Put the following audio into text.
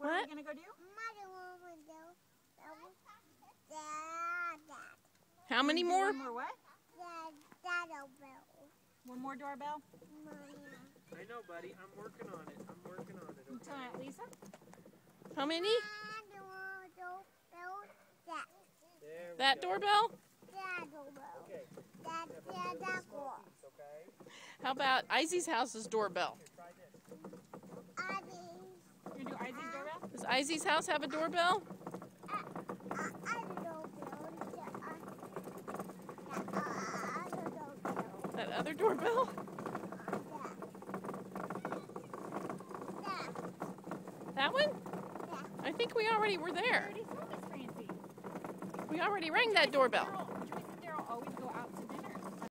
What are we going to go do? How many more? One more what? One more doorbell? I know, buddy. I'm working on it. Okay? Until Aunt Lisa? How many? There we That go. doorbell? Okay. Okay? How about Izzy's house's doorbell? Here, try this. You do Izzy's doorbell? Does Izzy's house have a doorbell? That other doorbell? That one? I think we already were there. I already saw Miss Francie. We already rang that doorbell.